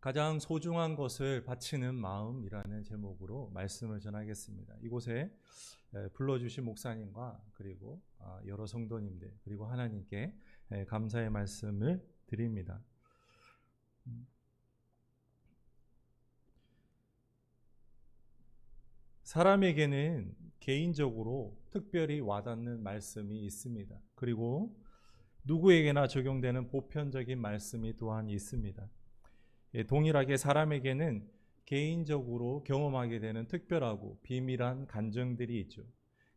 가장 소중한 것을 바치는 마음이라는 제목으로 말씀을 전하겠습니다. 이곳에 불러주신 목사님과 그리고 여러 성도님들 그리고 하나님께 감사의 말씀을 드립니다. 사람에게는 개인적으로 특별히 와닿는 말씀이 있습니다. 그리고 누구에게나 적용되는 보편적인 말씀이 또한 있습니다. 동일하게 사람에게는 개인적으로 경험하게 되는 특별하고 비밀한 간증들이 있죠.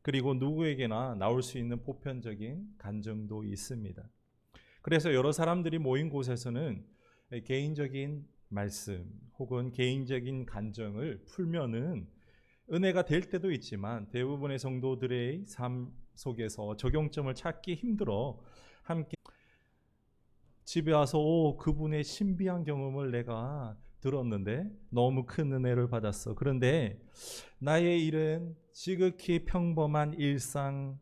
그리고 누구에게나 나올 수 있는 보편적인 간증도 있습니다. 그래서 여러 사람들이 모인 곳에서는 개인적인 말씀 혹은 개인적인 간증을 풀면은 은혜가 될 때도 있지만 대부분의 성도들의 삶 속에서 적용점을 찾기 힘들어 함께 집에 와서 그분의 신비한 경험을 내가 들었는데 너무 큰 은혜를 받았어. 그런데 나의 일은 지극히 평범한 일상은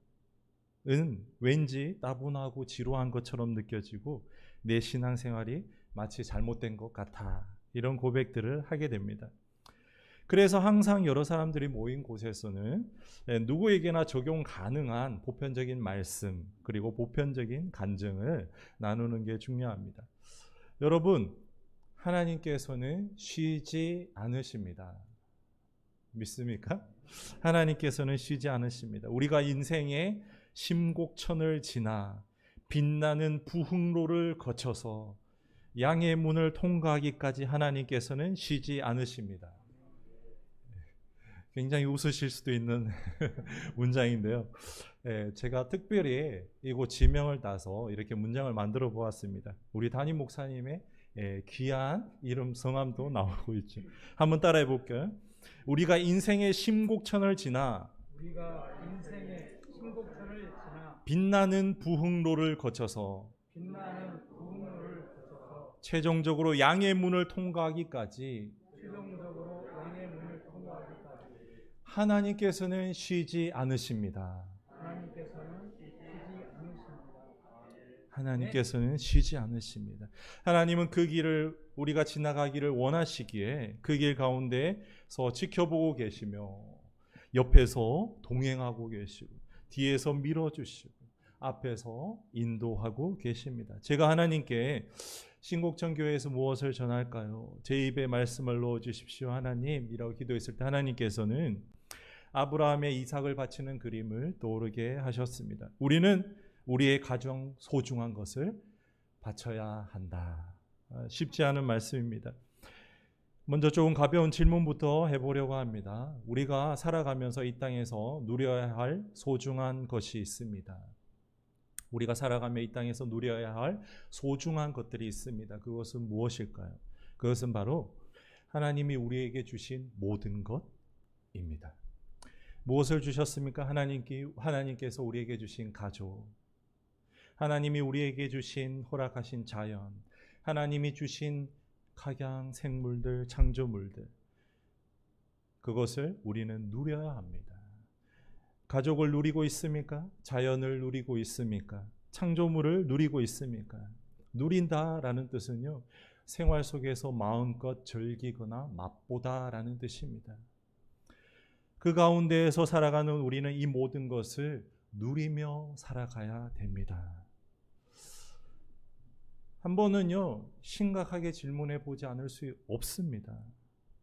왠지 따분하고 지루한 것처럼 느껴지고 내 신앙생활이 마치 잘못된 것 같아. 이런 고백들을 하게 됩니다. 그래서 항상 여러 사람들이 모인 곳에서는 누구에게나 적용 가능한 보편적인 말씀 그리고 보편적인 간증을 나누는 게 중요합니다. 여러분, 하나님께서는 쉬지 않으십니다. 믿습니까? 하나님께서는 쉬지 않으십니다. 우리가 인생의 심곡천을 지나 빛나는 부흥로를 거쳐서 양의 문을 통과하기까지 하나님께서는 쉬지 않으십니다. 굉장히 웃으실 수도 있는 문장인데요. 제가 특별히 이곳 지명을 따서 이렇게 문장을 만들어 보았습니다. 우리 담임 목사님의 귀한 이름 성함도 나오고 있죠. 한번 따라해 볼까요? 우리가 인생의 심곡천을 지나 빛나는 부흥로를 거쳐서 최종적으로 양의 문을 통과하기까지 하나님께서는 쉬지 않으십니다. 하나님께서는 쉬지 않으십니다. 하나님은 그 길을 우리가 지나가기를 원하시기에 그 길 가운데서 지켜보고 계시며 옆에서 동행하고 계시고 뒤에서 밀어주시고 앞에서 인도하고 계십니다. 제가 하나님께 신곡천 교회에서 무엇을 전할까요? 제 입에 말씀을 넣어주십시오 하나님 이라고 기도했을 때 하나님께서는 아브라함의 이삭을 바치는 그림을 떠오르게 하셨습니다. 우리는 우리의 가장 소중한 것을 바쳐야 한다. 쉽지 않은 말씀입니다. 먼저 조금 가벼운 질문부터 해보려고 합니다. 우리가 살아가면서 이 땅에서 누려야 할 소중한 것이 있습니다. 우리가 살아가며 이 땅에서 누려야 할 소중한 것들이 있습니다. 그것은 무엇일까요? 그것은 바로 하나님이 우리에게 주신 모든 것입니다. 무엇을 주셨습니까? 하나님께서 우리에게 주신 가족, 하나님이 우리에게 주신 허락하신 자연, 하나님이 주신 각양 생물들, 창조물들, 그것을 우리는 누려야 합니다. 가족을 누리고 있습니까? 자연을 누리고 있습니까? 창조물을 누리고 있습니까? 누린다라는 뜻은요, 생활 속에서 마음껏 즐기거나 맛보다라는 뜻입니다. 그 가운데에서 살아가는 우리는 이 모든 것을 누리며 살아가야 됩니다. 한 번은요, 심각하게 질문해 보지 않을 수 없습니다.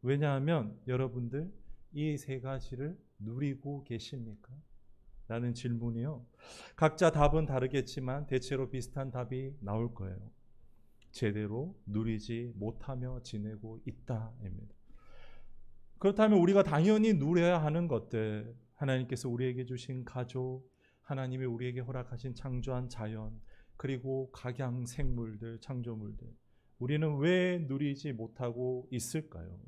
왜냐하면 여러분들 이 세 가지를 누리고 계십니까? 라는 질문이요. 각자 답은 다르겠지만 대체로 비슷한 답이 나올 거예요. 제대로 누리지 못하며 지내고 있다입니다. 그렇다면 우리가 당연히 누려야 하는 것들, 하나님께서 우리에게 주신 가족, 하나님이 우리에게 허락하신 창조한 자연, 그리고 각양 생물들, 창조물들, 우리는 왜 누리지 못하고 있을까요?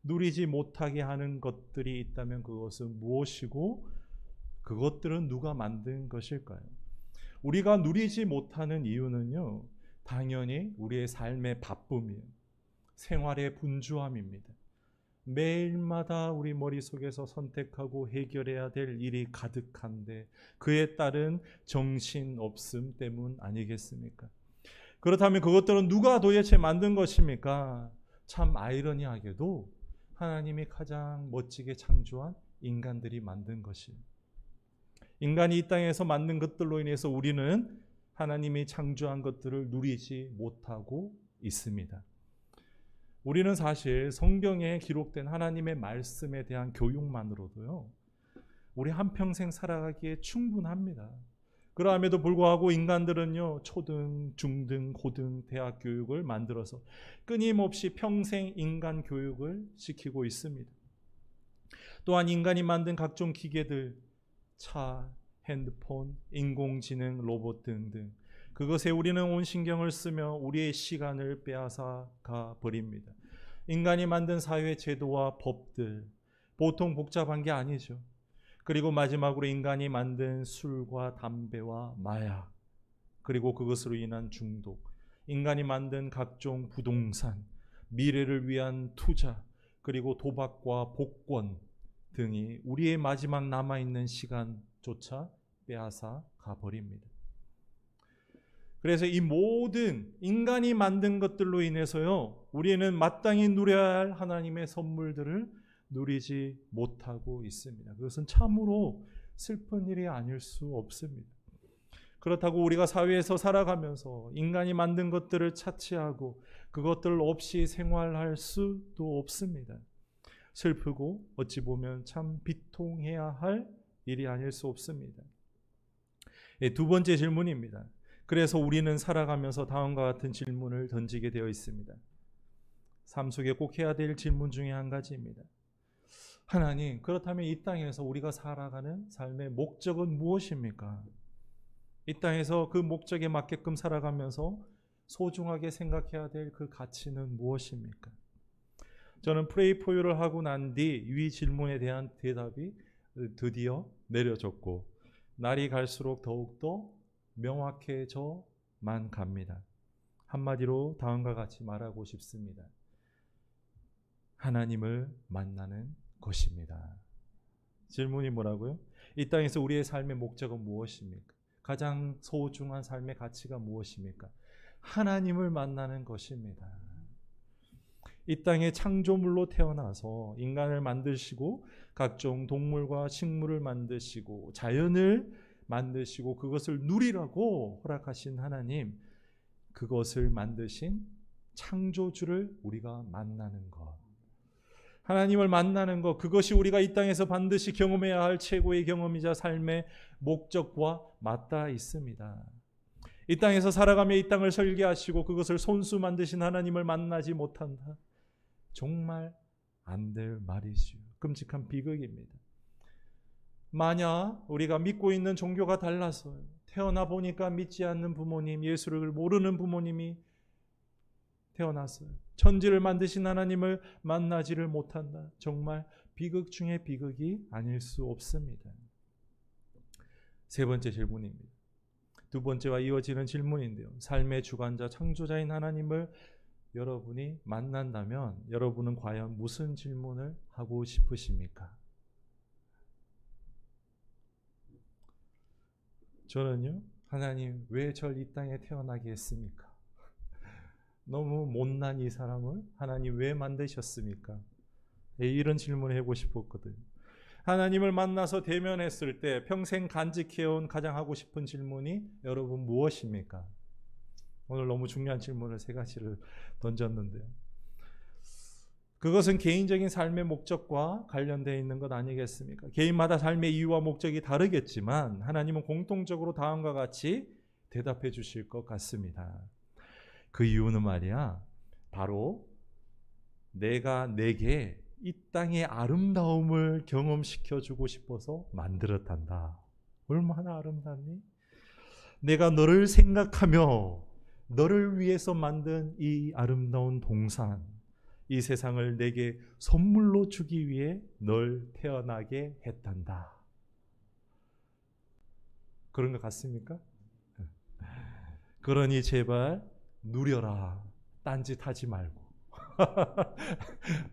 누리지 못하게 하는 것들이 있다면 그것은 무엇이고 그것들은 누가 만든 것일까요? 우리가 누리지 못하는 이유는요, 당연히 우리의 삶의 바쁨이에요. 생활의 분주함입니다. 매일마다 우리 머릿속에서 선택하고 해결해야 될 일이 가득한데 그에 따른 정신없음 때문 아니겠습니까? 그렇다면 그것들은 누가 도대체 만든 것입니까? 참 아이러니하게도 하나님이 가장 멋지게 창조한 인간들이 만든 것이에요. 인간이 이 땅에서 만든 것들로 인해서 우리는 하나님이 창조한 것들을 누리지 못하고 있습니다. 우리는 사실 성경에 기록된 하나님의 말씀에 대한 교육만으로도요, 우리 한평생 살아가기에 충분합니다. 그럼에도 불구하고 인간들은요, 초등, 중등, 고등, 대학 교육을 만들어서 끊임없이 평생 인간 교육을 시키고 있습니다. 또한 인간이 만든 각종 기계들, 차, 핸드폰, 인공지능, 로봇 등등, 그것에 우리는 온 신경을 쓰며 우리의 시간을 빼앗아 가 버립니다. 인간이 만든 사회 제도와 법들, 보통 복잡한 게 아니죠. 그리고 마지막으로 인간이 만든 술과 담배와 마약, 그리고 그것으로 인한 중독, 인간이 만든 각종 부동산, 미래를 위한 투자, 그리고 도박과 복권 등이 우리의 마지막 남아있는 시간조차 빼앗아 가버립니다. 그래서 이 모든 인간이 만든 것들로 인해서요, 우리는 마땅히 누려야 할 하나님의 선물들을 누리지 못하고 있습니다. 그것은 참으로 슬픈 일이 아닐 수 없습니다. 그렇다고 우리가 사회에서 살아가면서 인간이 만든 것들을 차치하고 그것들 없이 생활할 수도 없습니다. 슬프고 어찌 보면 참 비통해야 할 일이 아닐 수 없습니다. 두 번째 질문입니다. 그래서 우리는 살아가면서 다음과 같은 질문을 던지게 되어 있습니다. 삶 속에 꼭 해야 될 질문 중에 한 가지입니다. 하나님, 그렇다면 이 땅에서 우리가 살아가는 삶의 목적은 무엇입니까? 이 땅에서 그 목적에 맞게끔 살아가면서 소중하게 생각해야 될 그 가치는 무엇입니까? 저는 프레이 포유를 하고 난 뒤 이 질문에 대한 대답이 드디어 내려졌고 날이 갈수록 더욱더 명확해져만 갑니다. 한마디로 다음과 같이 말하고 싶습니다. 하나님을 만나는 것입니다. 질문이 뭐라고요? 이 땅에서 우리의 삶의 목적은 무엇입니까? 가장 소중한 삶의 가치가 무엇입니까? 하나님을 만나는 것입니다. 이 땅에 창조물로 태어나서 인간을 만드시고 각종 동물과 식물을 만드시고 자연을 만드시고 그것을 누리라고 허락하신 하나님, 그것을 만드신 창조주를 우리가 만나는 것, 하나님을 만나는 것, 그것이 우리가 이 땅에서 반드시 경험해야 할 최고의 경험이자 삶의 목적과 맞닿아 있습니다. 이 땅에서 살아가며 이 땅을 설계하시고 그것을 손수 만드신 하나님을 만나지 못한다? 정말 안 될 말이지요. 끔찍한 비극입니다. 만약 우리가 믿고 있는 종교가 달라서 태어나 보니까 믿지 않는 부모님, 예수를 모르는 부모님이 태어났어요. 천지를 만드신 하나님을 만나지를 못한다. 정말 비극 중에 비극이 아닐 수 없습니다. 세 번째 질문입니다. 두 번째와 이어지는 질문인데요. 삶의 주관자, 창조자인 하나님을 여러분이 만난다면 여러분은 과연 무슨 질문을 하고 싶으십니까? 저는요, 하나님 왜 절 이 땅에 태어나게 했습니까? 너무 못난 이 사람을 하나님 왜 만드셨습니까? 이런 질문을 해보고 싶었거든요. 하나님을 만나서 대면했을 때 평생 간직해온 가장 하고 싶은 질문이 여러분 무엇입니까? 오늘 너무 중요한 질문을 세 가지를 던졌는데요. 그것은 개인적인 삶의 목적과 관련되어 있는 것 아니겠습니까? 개인마다 삶의 이유와 목적이 다르겠지만 하나님은 공통적으로 다음과 같이 대답해 주실 것 같습니다. 그 이유는 말이야, 바로 내가 내게 이 땅의 아름다움을 경험시켜 주고 싶어서 만들었단다. 얼마나 아름답니? 내가 너를 생각하며 너를 위해서 만든 이 아름다운 동산, 이 세상을 내게 선물로 주기 위해 널 태어나게 했단다. 그런 것 같습니까? 그러니 제발 누려라. 딴짓하지 말고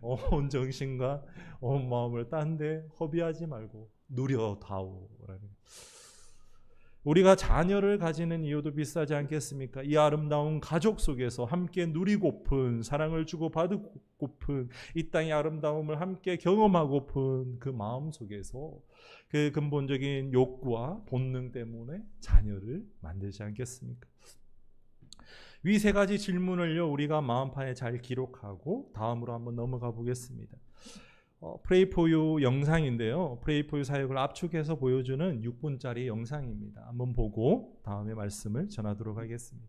온 정신과 온 마음을 딴 데 허비하지 말고 누려다오. 우리가 자녀를 가지는 이유도 비슷하지 않겠습니까? 이 아름다운 가족 속에서 함께 누리고픈, 사랑을 주고받고픈, 이 땅의 아름다움을 함께 경험하고픈 그 마음 속에서 그 근본적인 욕구와 본능 때문에 자녀를 만들지 않겠습니까? 위 세 가지 질문을요, 우리가 마음판에 잘 기록하고 다음으로 한번 넘어가 보겠습니다. Pray for You 영상인데요. Pray for You 사역을 압축해서 보여주는 6분짜리 영상입니다. 한번 보고 다음에 말씀을 전하도록 하겠습니다.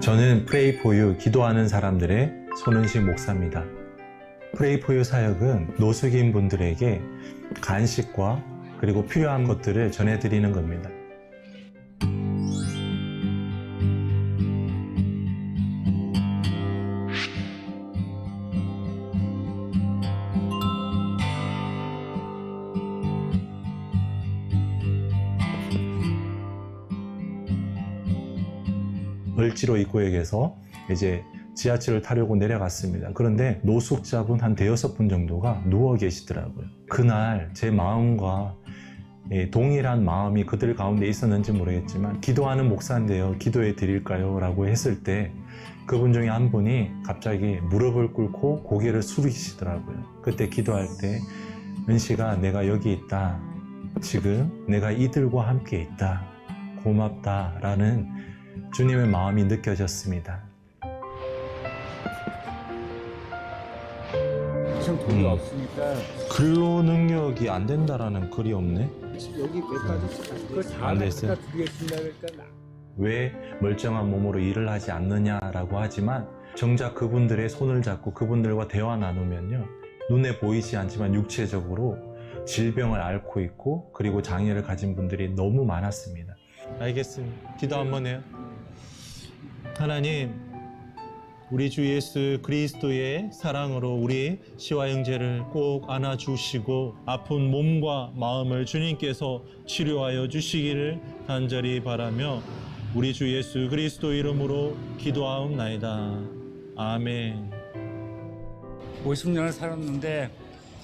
저는 Pray for You 기도하는 사람들의 손은식 목사입니다. Pray for You 사역은 노숙인 분들에게 간식과 그리고 필요한 것들을 전해드리는 겁니다. 을지로 입구역에서 이제 지하철을 타려고 내려갔습니다. 그런데 노숙자분 한 5분 정도가 누워 계시더라고요. 그날 제 마음과 동일한 마음이 그들 가운데 있었는지 모르겠지만 기도하는 목사인데요, 기도해 드릴까요? 라고 했을 때 그분 중에 한 분이 갑자기 무릎을 꿇고 고개를 숙이시더라고요. 그때 기도할 때 은씨가 내가 여기 있다, 지금 내가 이들과 함께 있다, 고맙다 라는 주님의 마음이 느껴졌습니다. 지금 돈이 없으니까 근로 능력이 안 된다라는 글이 없네. 여기 몇 가지 그걸 다 안 됐어요? 드리겠습니다. 그러니까 왜 멀쩡한 몸으로 일을 하지 않느냐라고 하지만 정작 그분들의 손을 잡고 그분들과 대화 나누면요, 눈에 보이지 않지만 육체적으로 질병을 앓고 있고 그리고 장애를 가진 분들이 너무 많았습니다. 알겠습니다. 기도 한번 해요. 하나님, 우리 주 예수 그리스도의 사랑으로 우리 시와 형제를 꼭 안아주시고 아픈 몸과 마음을 주님께서 치료하여 주시기를 간절히 바라며 우리 주 예수 그리스도 이름으로 기도하옵나이다. 아멘. 50년을 살았는데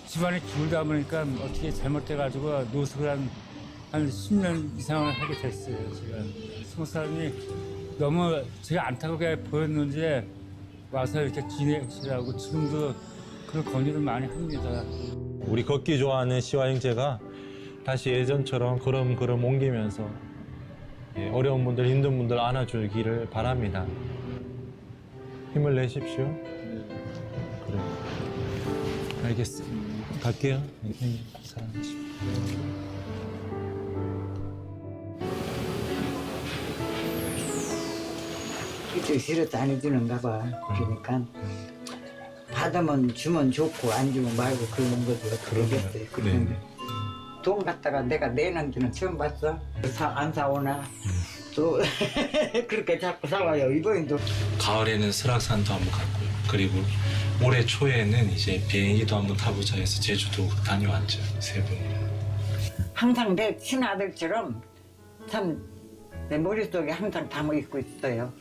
집안에 기울다 보니까 어떻게 잘못돼가지고 노숙을 한 10년 이상을 하게 됐어요. 제가 20살이 너무 제가 안타깝게 보였는지 와서 이렇게 지내시라고 지금도 그런 권유를 많이 합니다. 우리 걷기 좋아하는 시와 형제가 다시 예전처럼 걸음 옮기면서 어려운 분들, 힘든 분들 안아주기를 바랍니다. 힘을 내십시오. 그래. 알겠습니다. 갈게요. 사랑하십시오. 이쪽 싫어도 안 해주는가 봐. 그러니까 받으면 주면 좋고 안 주면 말고 그런 거지. 그러겠어요. 그런데 돈 갖다가 내가 내는 데는 처음 봤어. 안 사오나 또 그렇게 자꾸 사와요. 이번에도 가을에는 설악산도 한번 갔고요. 그리고 올해 초에는 이제 비행기도 한번 타보자 해서 제주도 다녀왔죠. 3분. 항상 내 친아들처럼 참 내 머릿속에 항상 담아 있고 있어요.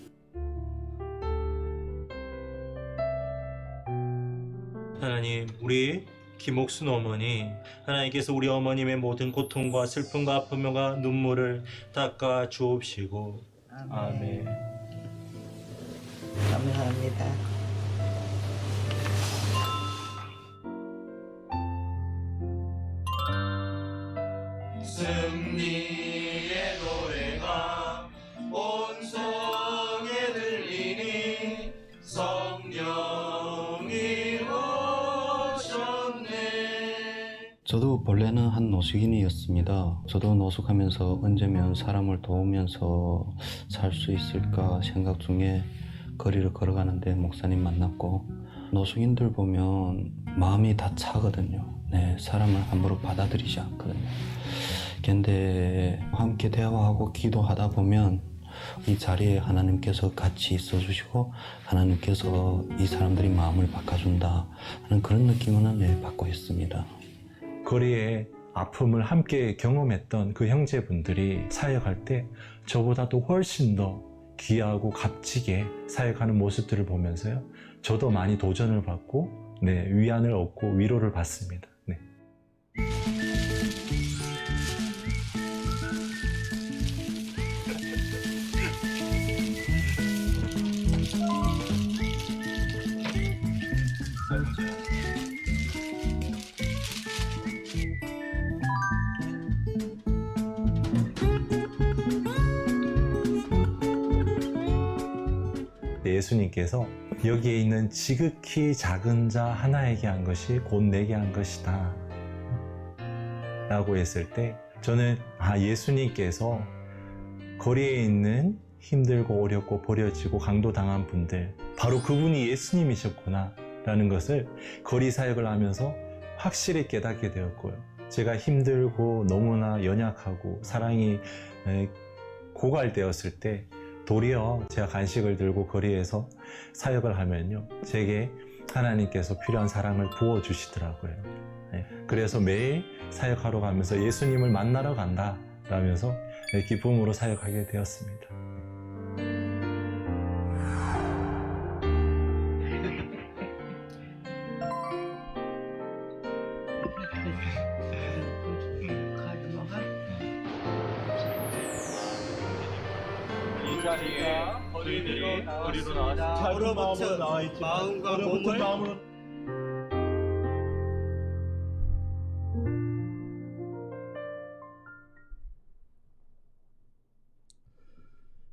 하나님, 우리 김옥순 어머니, 하나님께서 우리 어머님의 모든 고통과 슬픔과 아픔과 눈물을 닦아 주옵시고. 아멘. 감사합니다. 승리의 노래가 온 손 저도 본래는 한 노숙인이었습니다. 저도 노숙하면서 언제면 사람을 도우면서 살 수 있을까 생각 중에 거리를 걸어가는데 목사님 만났고, 노숙인들 보면 마음이 다 차거든요. 네, 사람을 함부로 받아들이지 않거든요. 근데 함께 대화하고 기도하다 보면 이 자리에 하나님께서 같이 있어 주시고 하나님께서 이 사람들이 마음을 바꿔준다 하는 그런 느낌은 받고 있습니다. 거리에 아픔을 함께 경험했던 그 형제분들이 사역할 때 저보다도 훨씬 더 귀하고 값지게 사역하는 모습들을 보면서요, 저도 많이 도전을 받고 위안을 얻고 위로를 받습니다. 네. 예수님께서 여기에 있는 지극히 작은 자 하나에게 한 것이 곧 내게 한 것이다 라고 했을 때, 저는 예수님께서 거리에 있는 힘들고 어렵고 버려지고 강도당한 분들, 바로 그분이 예수님이셨구나 라는 것을 거리 사역을 하면서 확실히 깨닫게 되었고요. 제가 힘들고 너무나 연약하고 사랑이 고갈되었을 때 도리어 제가 간식을 들고 거리에서 사역을 하면요, 제게 하나님께서 필요한 사랑을 부어주시더라고요. 그래서 매일 사역하러 가면서 예수님을 만나러 간다 라면서 기쁨으로 사역하게 되었습니다. 거리로 나왔습니다. 얼어붙은 마음과 몸을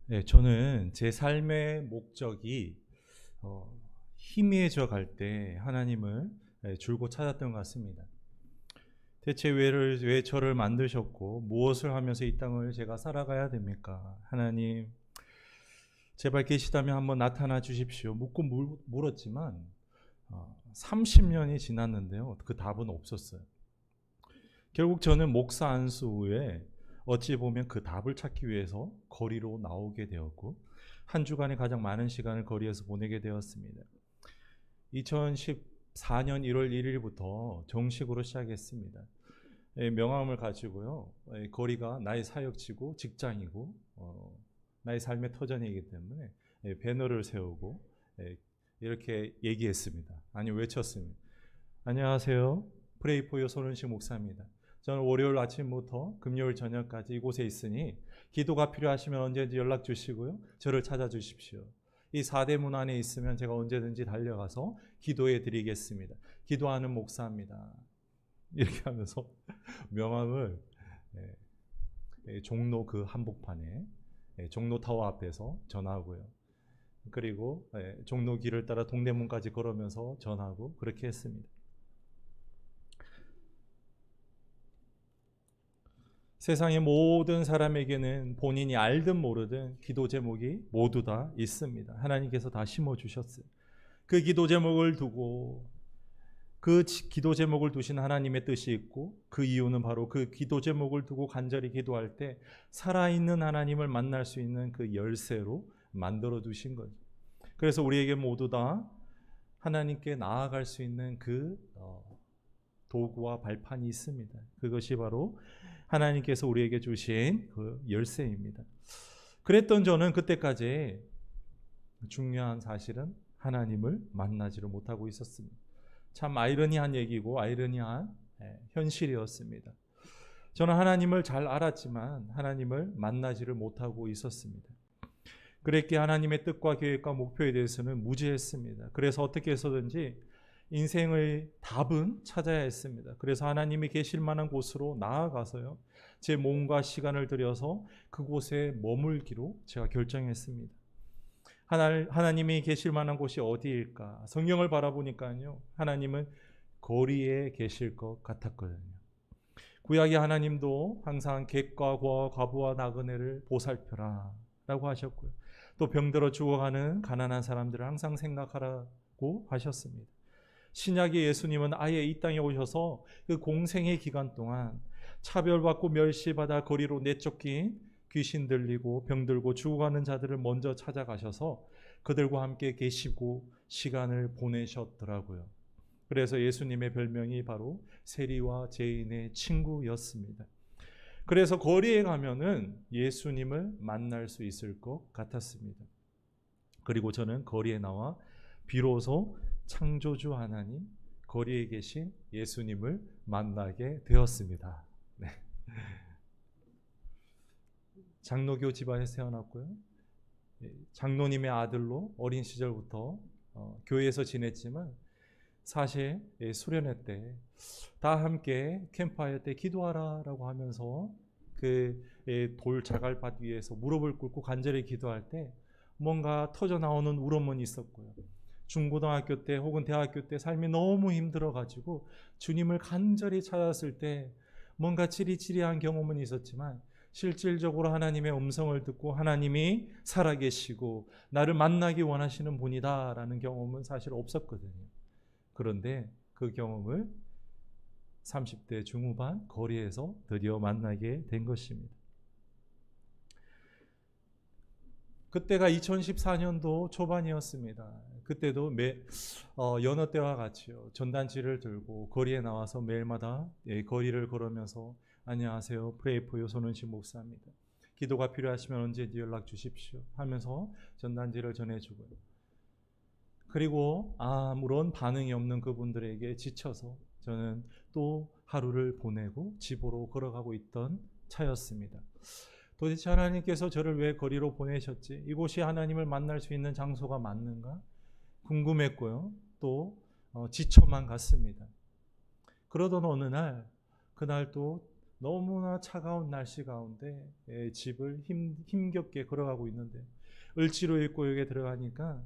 네, 저는 제 삶의 목적이 희미해져 갈 때 하나님을 줄곧 찾았던 것 같습니다. 대체 왜 저를 만드셨고 무엇을 하면서 이 땅을 제가 살아가야 됩니까? 하나님, 제발 계시다면 한번 나타나 주십시오. 묻고 물었지만 30년이 지났는데요, 그 답은 없었어요. 결국 저는 목사 안수 후에 어찌 보면 그 답을 찾기 위해서 거리로 나오게 되었고, 한 주간에 가장 많은 시간을 거리에서 보내게 되었습니다. 2014년 1월 1일부터 정식으로 시작했습니다. 명함을 가지고요, 거리가 나의 사역지고 직장이고 나의 삶의 터전이기 때문에 배너를 세우고 이렇게 얘기했습니다. 아니, 외쳤습니다. 안녕하세요, 프레이 포 유 손은식 목사입니다. 저는 월요일 아침부터 금요일 저녁까지 이곳에 있으니 기도가 필요하시면 언제든지 연락 주시고요, 저를 찾아주십시오. 이 4대 문 안에 있으면 제가 언제든지 달려가서 기도해 드리겠습니다. 기도하는 목사입니다. 이렇게 하면서 명함을 종로 그 한복판에 종로 타워 앞에서 전하고요, 그리고 종로 길을 따라 동대문까지 걸으면서 전하고 그렇게 했습니다. 세상의 모든 사람에게는 본인이 알든 모르든 기도 제목이 모두 다 있습니다. 하나님께서 다 심어주셨어요. 그 기도 제목을 두고, 그 기도 제목을 두신 하나님의 뜻이 있고, 그 이유는 바로 그 기도 제목을 두고 간절히 기도할 때 살아있는 하나님을 만날 수 있는 그 열쇠로 만들어 두신 거죠. 그래서 우리에게 모두 다 하나님께 나아갈 수 있는 그 도구와 발판이 있습니다. 그것이 바로 하나님께서 우리에게 주신 그 열쇠입니다. 그랬던 저는 그때까지 중요한 사실은 하나님을 만나지를 못하고 있었습니다. 참 아이러니한 얘기고 아이러니한 현실이었습니다. 저는 하나님을 잘 알았지만 하나님을 만나지를 못하고 있었습니다. 그랬기에 하나님의 뜻과 계획과 목표에 대해서는 무지했습니다. 그래서 어떻게 해서든지 인생의 답은 찾아야 했습니다. 그래서 하나님이 계실 만한 곳으로 나아가서요, 제 몸과 시간을 들여서 그곳에 머물기로 제가 결정했습니다. 하나님이 계실 만한 곳이 어디일까? 성경을 바라보니까요, 하나님은 거리에 계실 것 같았거든요. 구약의 하나님도 항상 객과 과부와 나그네를 보살펴라 라고 하셨고요. 또 병들어 죽어가는 가난한 사람들을 항상 생각하라고 하셨습니다. 신약의 예수님은 아예 이 땅에 오셔서 그 공생의 기간 동안 차별받고 멸시받아 거리로 내쫓긴 귀신 들리고 병들고 죽어가는 자들을 먼저 찾아가셔서 그들과 함께 계시고 시간을 보내셨더라고요. 그래서 예수님의 별명이 바로 세리와 죄인의 친구였습니다. 그래서 거리에 가면은 예수님을 만날 수 있을 것 같았습니다. 그리고 저는 거리에 나와 비로소 창조주 하나님, 거리에 계신 예수님을 만나게 되었습니다. 네. 장로교 집안에서 태어났고요. 장로님의 아들로 어린 시절부터 교회에서 지냈지만 사실 수련회 때 다 함께 캠프파이어 때 기도하라라고 하면서 그 돌 자갈밭 위에서 무릎을 꿇고 간절히 기도할 때 뭔가 터져 나오는 울음은 있었고요. 중고등학교 때 혹은 대학교 때 삶이 너무 힘들어 가지고 주님을 간절히 찾았을 때 뭔가 찌리찌리한 경험은 있었지만 실질적으로 하나님의 음성을 듣고 하나님이 살아계시고 나를 만나기 원하시는 분이다라는 경험은 사실 없었거든요. 그런데 그 경험을 30대 중후반 거리에서 드디어 만나게 된 것입니다. 그때가 2014년도 초반이었습니다. 그때도 여느 때와 같이요. 전단지를 들고 거리에 나와서 매일마다 거리를 걸으면서 안녕하세요. 프레이 포 유 손은식 목사입니다. 기도가 필요하시면 언제든지 연락 주십시오 하면서 전단지를 전해주고요. 그리고 아무런 반응이 없는 그분들에게 지쳐서 저는 또 하루를 보내고 집으로 걸어가고 있던 차였습니다. 도대체 하나님께서 저를 왜 거리로 보내셨지? 이곳이 하나님을 만날 수 있는 장소가 맞는가? 궁금했고요. 또 지쳐만 갔습니다. 그러던 어느 날, 그날 또 너무나 차가운 날씨 가운데 집을 힘겹게 걸어가고 있는데 을지로 일구역에 들어가니까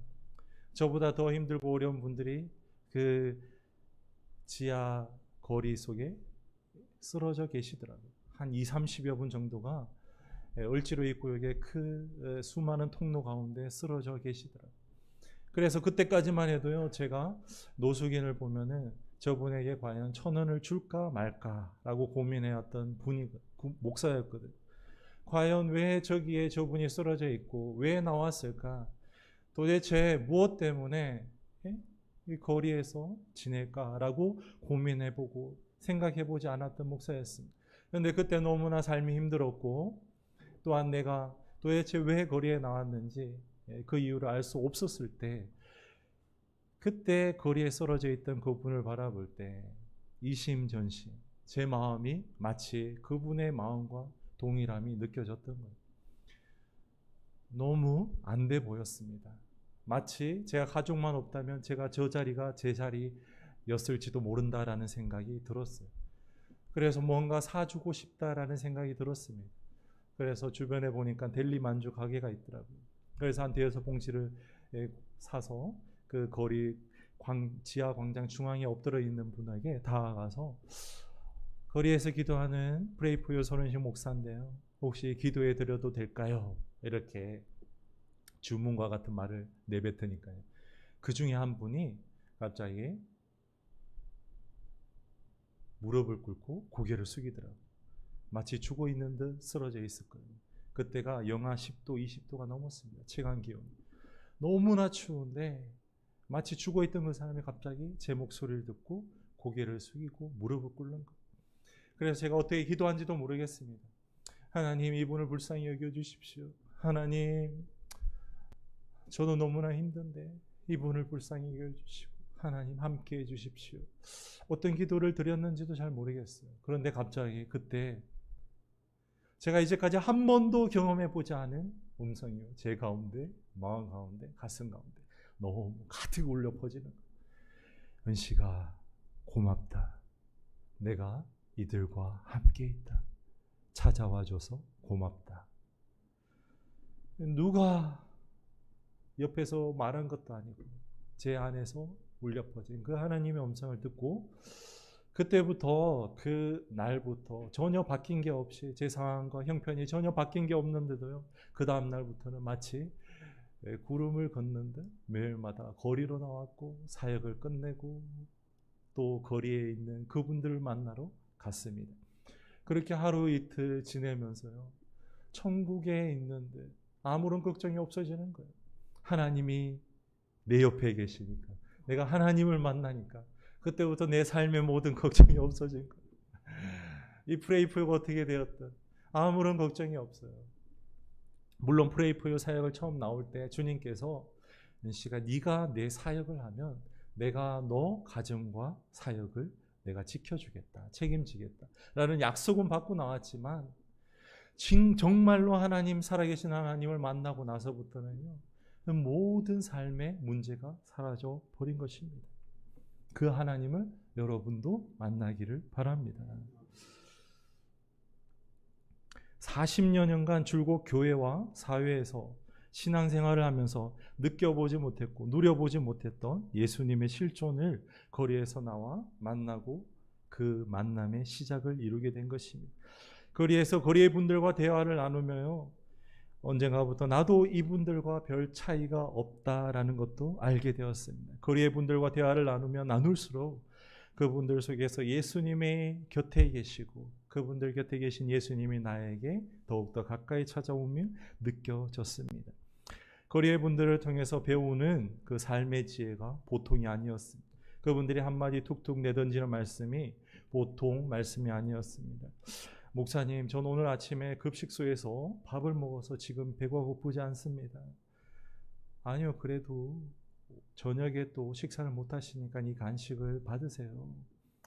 저보다 더 힘들고 어려운 분들이 그 지하 거리 속에 쓰러져 계시더라고요. 한 20-30여 분 정도가 을지로 입구역의 그 수많은 통로 가운데 쓰러져 계시더라고요. 그래서 그때까지만 해도요, 제가 노숙인을 보면은 저분에게 과연 1,000원을 줄까 말까라고 고민해왔던 분이 목사였거든요. 과연 왜 저기에 저분이 쓰러져 있고 왜 나왔을까? 도대체 무엇 때문에 이 거리에서 지낼까라고 고민해보고 생각해보지 않았던 목사였습니다. 그런데 그때 너무나 삶이 힘들었고 또한 내가 도대체 왜 거리에 나왔는지 그 이유를 알 수 없었을 때 그때 거리에 쓰러져 있던 그분을 바라볼 때 이심전심 제 마음이 마치 그분의 마음과 동일함이 느껴졌던 거예요. 너무 안 돼 보였습니다. 마치 제가 가족만 없다면 제가 저 자리가 제 자리였을지도 모른다라는 생각이 들었어요. 그래서 뭔가 사주고 싶다라는 생각이 들었습니다. 그래서 주변에 보니까 델리 만주 가게가 있더라고요. 그래서 한 대여섯 봉지를 사서 그 거리 지하 광장 중앙에 엎드려 있는 분에게 다가가서 거리에서 기도하는 프레이 포 유 손은식 목사인데요. 혹시 기도해 드려도 될까요? 이렇게 주문과 같은 말을 내뱉으니까요. 그 중에 한 분이 갑자기 무릎을 꿇고 고개를 숙이더라고요. 마치 죽어 있는 듯 쓰러져 있었거든요. 그때가 영하 10도, 20도가 넘었습니다. 체감 기온이. 너무나 추운데 마치 죽어 있던 그 사람이 갑자기 제 목소리를 듣고 고개를 숙이고 무릎을 꿇는 거예요. 그래서 제가 어떻게 기도한지도 모르겠습니다. 하나님, 이분을 불쌍히 여겨주십시오. 하나님, 저도 너무나 힘든데 이분을 불쌍히 여겨주시고 하나님 함께 해주십시오. 어떤 기도를 드렸는지도 잘 모르겠어요. 그런데 갑자기 그때 제가 이제까지 한 번도 경험해보지 않은 음성이요. 제 가운데, 마음 가운데, 가슴 가운데 너무 가득 울려 퍼지는 거예요. 은식아, 고맙다. 내가 이들과 함께 있다. 찾아와줘서 고맙다. 누가 옆에서 말한 것도 아니고 제 안에서 울려 퍼진 그 하나님의 음성을 듣고 그때부터 그 날부터 전혀 바뀐 게 없이 제 상황과 형편이 전혀 바뀐 게 없는데도요. 그 다음 날부터는 마치 구름을 걷는 듯 매일마다 거리로 나왔고 사역을 끝내고 또 거리에 있는 그분들을 만나러 갔습니다. 그렇게 하루 이틀 지내면서요. 천국에 있는데 아무런 걱정이 없어지는 거예요. 하나님이 내 옆에 계시니까, 내가 하나님을 만나니까 그때부터 내 삶의 모든 걱정이 없어진 거예요. 이 프레이프가 어떻게 되었든 아무런 걱정이 없어요. 물론 프레이프요 사역을 처음 나올 때 주님께서 은씨가 네가 내 사역을 하면 내가 너 가정과 사역을 내가 지켜주겠다, 책임지겠다 라는 약속은 받고 나왔지만 정말로 하나님, 살아계신 하나님을 만나고 나서부터는요, 모든 삶의 문제가 사라져 버린 것입니다. 그 하나님을 여러분도 만나기를 바랍니다. 40여년간 줄곧 교회와 사회에서 신앙생활을 하면서 느껴보지 못했고 누려보지 못했던 예수님의 실존을 거리에서 나와 만나고 그 만남의 시작을 이루게 된 것입니다. 거리에서 거리의 분들과 대화를 나누며요, 언젠가부터 나도 이분들과 별 차이가 없다라는 것도 알게 되었습니다. 거리의 분들과 대화를 나누면 나눌수록 그분들 속에서 예수님의 곁에 계시고 그분들 곁에 계신 예수님이 나에게 더욱더 가까이 찾아오며 느껴졌습니다. 거리의 분들을 통해서 배우는 그 삶의 지혜가 보통이 아니었습니다. 그분들이 한마디 툭툭 내던지는 말씀이 보통 말씀이 아니었습니다. 목사님, 전 오늘 아침에 급식소에서 밥을 먹어서 지금 배가 고프지 않습니다. 아니요, 그래도 저녁에 또 식사를 못 하시니까 이 간식을 받으세요.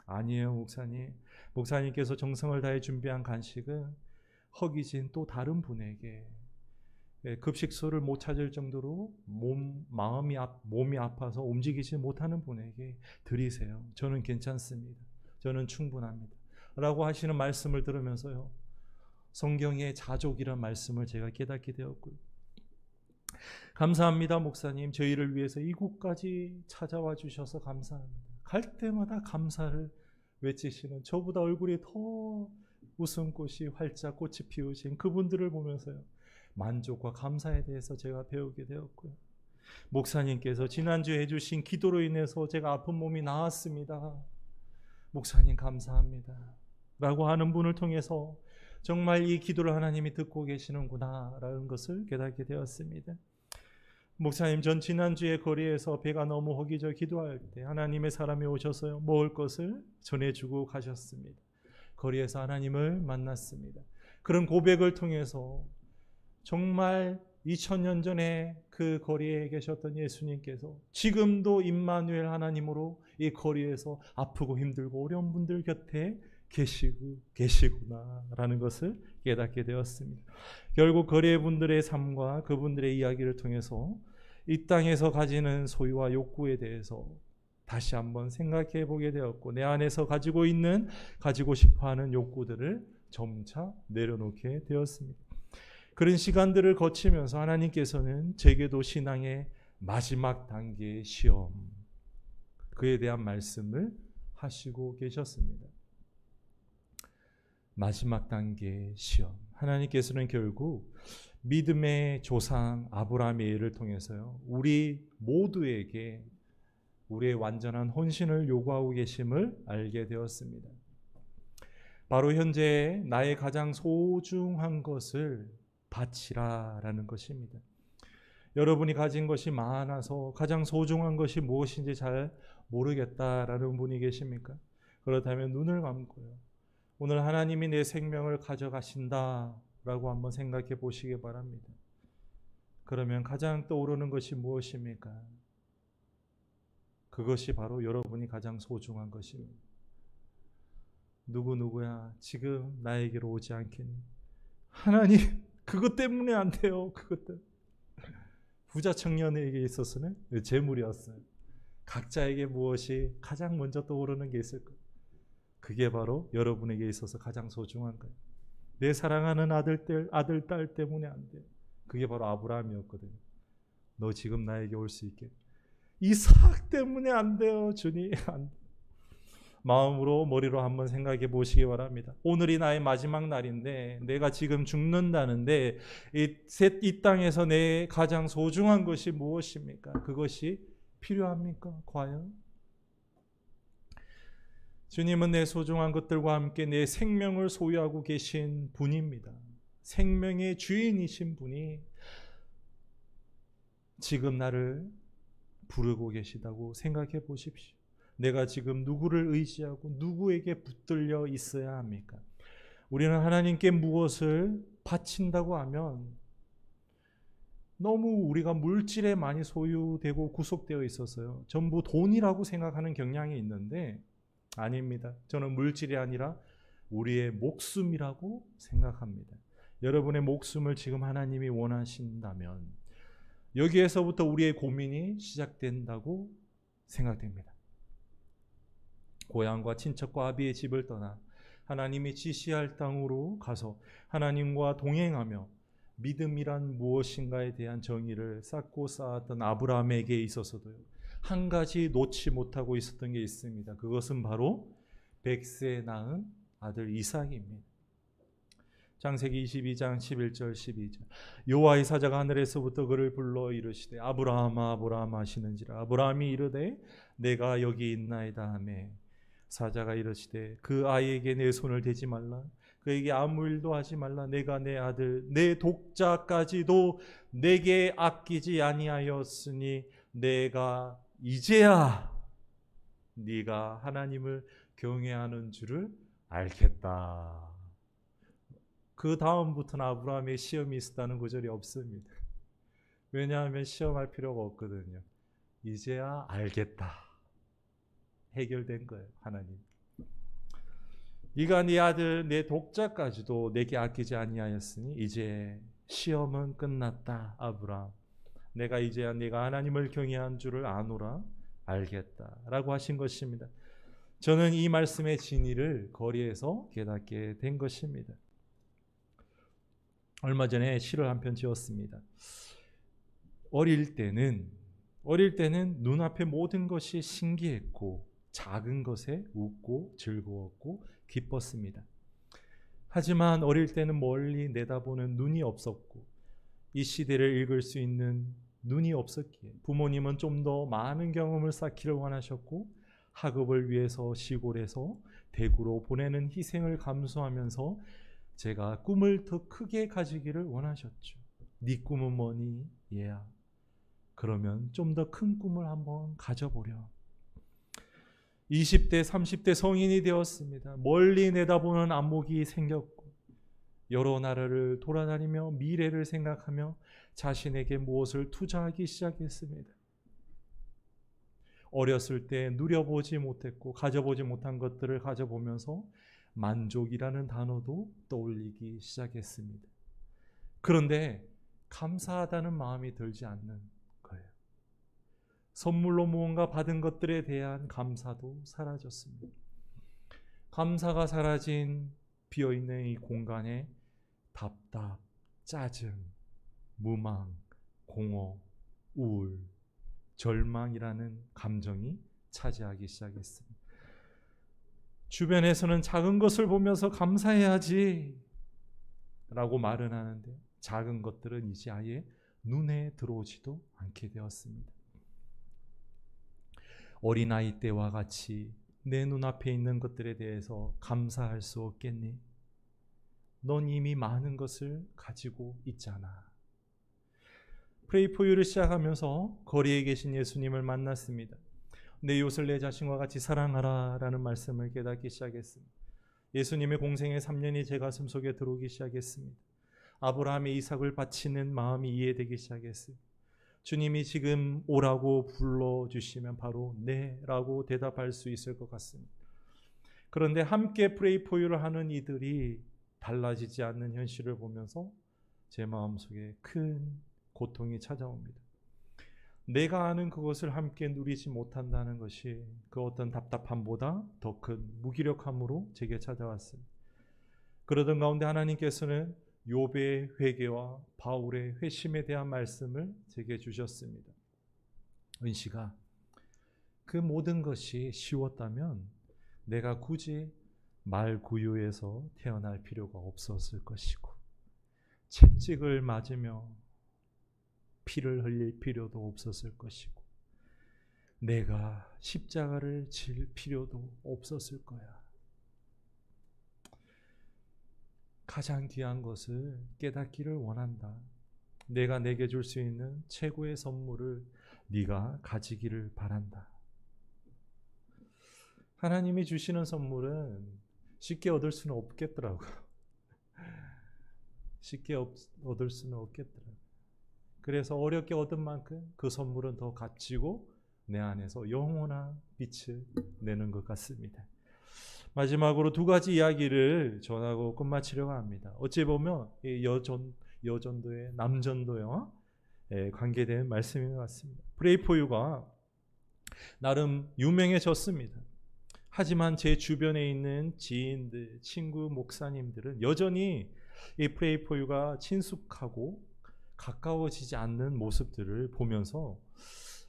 아니에요, 목사님. 목사님께서 정성을 다해 준비한 간식은 허기진 또 다른 분에게, 급식소를 못 찾을 정도로 몸이 아파서 움직이지 못하는 분에게 드리세요. 저는 괜찮습니다. 저는 충분합니다. 라고 하시는 말씀을 들으면서요, 성경의 자족이란 말씀을 제가 깨닫게 되었고요. 감사합니다, 목사님. 저희를 위해서 이곳까지 찾아와 주셔서 감사합니다. 갈 때마다 감사를 외치시는, 저보다 얼굴이 더 웃음꽃이 활짝 꽃이 피우신 그분들을 보면서요, 만족과 감사에 대해서 제가 배우게 되었고요. 목사님께서 지난주에 해주신 기도로 인해서 제가 아픈 몸이 나았습니다. 목사님 감사합니다 라고 하는 분을 통해서 정말 이 기도를 하나님이 듣고 계시는구나 라는 것을 깨닫게 되었습니다. 목사님, 전 지난주에 거리에서 배가 너무 허기져 기도할 때 하나님의 사람이 오셔서요, 먹을 것을 전해주고 가셨습니다. 거리에서 하나님을 만났습니다. 그런 고백을 통해서 정말 2000년 전에 그 거리에 계셨던 예수님께서 지금도 임마누엘 하나님으로 이 거리에서 아프고 힘들고 어려운 분들 곁에 계시구나라는 것을 깨닫게 되었습니다. 결국 거리의 분들의 삶과 그분들의 이야기를 통해서 이 땅에서 가지는 소유와 욕구에 대해서 다시 한번 생각해 보게 되었고, 내 안에서 가지고 싶어하는 욕구들을 점차 내려놓게 되었습니다. 그런 시간들을 거치면서 하나님께서는 제게도 신앙의 마지막 단계의 시험, 그에 대한 말씀을 하시고 계셨습니다. 마지막 단계의 시험. 하나님께서는 결국 믿음의 조상 아브라함의 예를 통해서요, 우리 모두에게 우리의 완전한 헌신을 요구하고 계심을 알게 되었습니다. 바로 현재 나의 가장 소중한 것을 바치라라는 것입니다. 여러분이 가진 것이 많아서 가장 소중한 것이 무엇인지 잘 모르겠다라는 분이 계십니까? 그렇다면 눈을 감고요, 오늘 하나님이 내 생명을 가져가신다라고 한번 생각해 보시기 바랍니다. 그러면 가장 떠오르는 것이 무엇입니까? 그것이 바로 여러분이 가장 소중한 것입니다. 누구야 지금 나에게로 오지 않겠니? 하나님, 그것 때문에 안 돼요. 그것 때문에. 부자 청년에게 있어서는 재물이었어요. 각자에게 무엇이 가장 먼저 떠오르는 게 있을까? 그게 바로 여러분에게 있어서 가장 소중한 거예요. 내 사랑하는 아들, 딸 때문에 안 돼. 그게 바로 아브라함이었거든요. 너 지금 나에게 올 수 있게. 이삭 때문에 안 돼요, 주님. 안 돼. 마음으로 머리로 한번 생각해 보시기 바랍니다. 오늘이 나의 마지막 날인데 내가 지금 죽는다는데 이 땅에서 내 가장 소중한 것이 무엇입니까? 그것이 필요합니까? 과연? 주님은 내 소중한 것들과 함께 내 생명을 소유하고 계신 분입니다. 생명의 주인이신 분이 지금 나를 부르고 계시다고 생각해 보십시오. 내가 지금 누구를 의지하고 누구에게 붙들려 있어야 합니까? 우리는 하나님께 무엇을 바친다고 하면 너무 우리가 물질에 많이 소유되고 구속되어 있어서요. 전부 돈이라고 생각하는 경향이 있는데 아닙니다. 저는 물질이 아니라 우리의 목숨이라고 생각합니다. 여러분의 목숨을 지금 하나님이 원하신다면 여기에서부터 우리의 고민이 시작된다고 생각됩니다. 고향과 친척과 아비의 집을 떠나 하나님이 지시할 땅으로 가서 하나님과 동행하며 믿음이란 무엇인가에 대한 정의를 쌓고 쌓았던 아브라함에게 있어서도요. 한 가지 놓지 못하고 있었던 게 있습니다. 그것은 바로 100세 낳은 아들 이삭입니다. 창세기 22장 11절 12절 여호와의 사자가 하늘에서부터 그를 불러 이르시되 아브라함아 아브라함 하시는지라 아브라함이 이르되 내가 여기 있나이다 하매 사자가 이르시되 그 아이에게 내 손을 대지 말라 그에게 아무 일도 하지 말라 내가 내 아들 내 독자까지도 내게 아끼지 아니하였으니 내가 이제야 네가 하나님을 경외하는 줄을 알겠다. 그 다음부터는 아브라함의 시험이 있었다는 구절이 없습니다. 왜냐하면 시험할 필요가 없거든요. 이제야 알겠다. 해결된 거예요. 하나님. 네가 네 아들 내 독자까지도 내게 아끼지 아니하였으니 이제 시험은 끝났다. 아브라함. 내가 이제야 네가 하나님을 경외한 줄을 아노라 알겠다라고 하신 것입니다. 저는 이 말씀의 진리를 거리에서 깨닫게 된 것입니다. 얼마 전에 시를 한 편 지었습니다. 어릴 때는 눈앞의 모든 것이 신기했고 작은 것에 웃고 즐거웠고 기뻤습니다. 하지만 어릴 때는 멀리 내다보는 눈이 없었고 이 시대를 읽을 수 있는 눈이 없었기에 부모님은 좀 더 많은 경험을 쌓기를 원하셨고 학업을 위해서 시골에서 대구로 보내는 희생을 감수하면서 제가 꿈을 더 크게 가지기를 원하셨죠. 네 꿈은 뭐니? 얘야. 그러면 좀 더 큰 꿈을 한번 가져보려. 20대, 30대 성인이 되었습니다. 멀리 내다보는 안목이 생겼고 여러 나라를 돌아다니며 미래를 생각하며 자신에게 무엇을 투자하기 시작했습니다. 어렸을 때 누려보지 못했고 가져보지 못한 것들을 가져보면서 만족이라는 단어도 떠올리기 시작했습니다. 그런데 감사하다는 마음이 들지 않는 거예요. 선물로 무언가 받은 것들에 대한 감사도 사라졌습니다. 감사가 사라진 비어있는 이 공간에 답답, 짜증, 무망, 공허, 우울, 절망이라는 감정이 차지하기 시작했습니다. 주변에서는 작은 것을 보면서 감사해야지 라고 말은 하는데 작은 것들은 이제 아예 눈에 들어오지도 않게 되었습니다. 어린아이 때와 같이 내 눈앞에 있는 것들에 대해서 감사할 수 없겠니? 넌 이미 많은 것을 가지고 있잖아. 프레이 포 유를 시작하면서 거리에 계신 예수님을 만났습니다. 내 이웃을 내 자신과 같이 사랑하라 라는 말씀을 깨닫기 시작했습니다. 예수님의 공생의 3년이 제 가슴 속에 들어오기 시작했습니다. 아브라함의 이삭을 바치는 마음이 이해되기 시작했습니다. 주님이 지금 오라고 불러주시면 바로 네 라고 대답할 수 있을 것 같습니다. 그런데 함께 프레이 포 유를 하는 이들이 달라지지 않는 현실을 보면서 제 마음속에 큰 고통이 찾아옵니다. 내가 아는 그것을 함께 누리지 못한다는 것이 그 어떤 답답함보다 더 큰 무기력함으로 제게 찾아왔습니다. 그러던 가운데 하나님께서는 욥의 회개와 바울의 회심에 대한 말씀을 제게 내가 굳이 말구유에서 태어날 필요가 없었을 것이고, 채찍을 맞으며 피를 흘릴 필요도 없었을 것이고, 내가 십자가를 질 필요도 없었을 거야. 가장 귀한 것을 깨닫기를 원한다. 내가 내게 줄 수 있는 최고의 선물을 네가 가지기를 바란다. 하나님이 주시는 선물은 쉽게 얻을 수는 없겠더라고요. 쉽게 얻을 수는 없겠더라고요. 그래서 어렵게 얻은 만큼 그 선물은 더 값지고 내 안에서 영원한 빛을 내는 것 같습니다. 마지막으로 두 가지 이야기를 전하고 끝마치려고 합니다. 어찌 보면 여전도의 남전도와 관계된 말씀인 것 같습니다. Pray for You가 나름 유명해졌습니다. 하지만 제 주변에 있는 지인들, 친구, 목사님들은 여전히 이 Pray for You가 친숙하고 가까워지지 않는 모습들을 보면서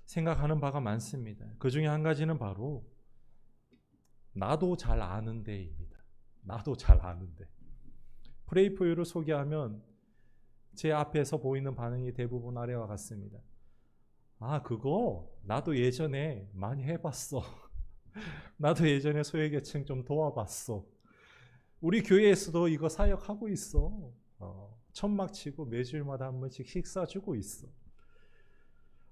생각하는 바가 많습니다. 그 중에 한 가지는 바로 나도 잘 아는데입니다. 나도 잘 아는데. Pray for You를 소개하면 제 앞에서 보이는 반응이 대부분 아래와 같습니다. 아, 그거 나도 예전에 많이 해봤어. 나도 예전에 소외계층 좀 도와봤어. 우리 교회에서도 이거 사역하고 있어. 천막 치고 매주일마다 한 번씩 식사 주고 있어.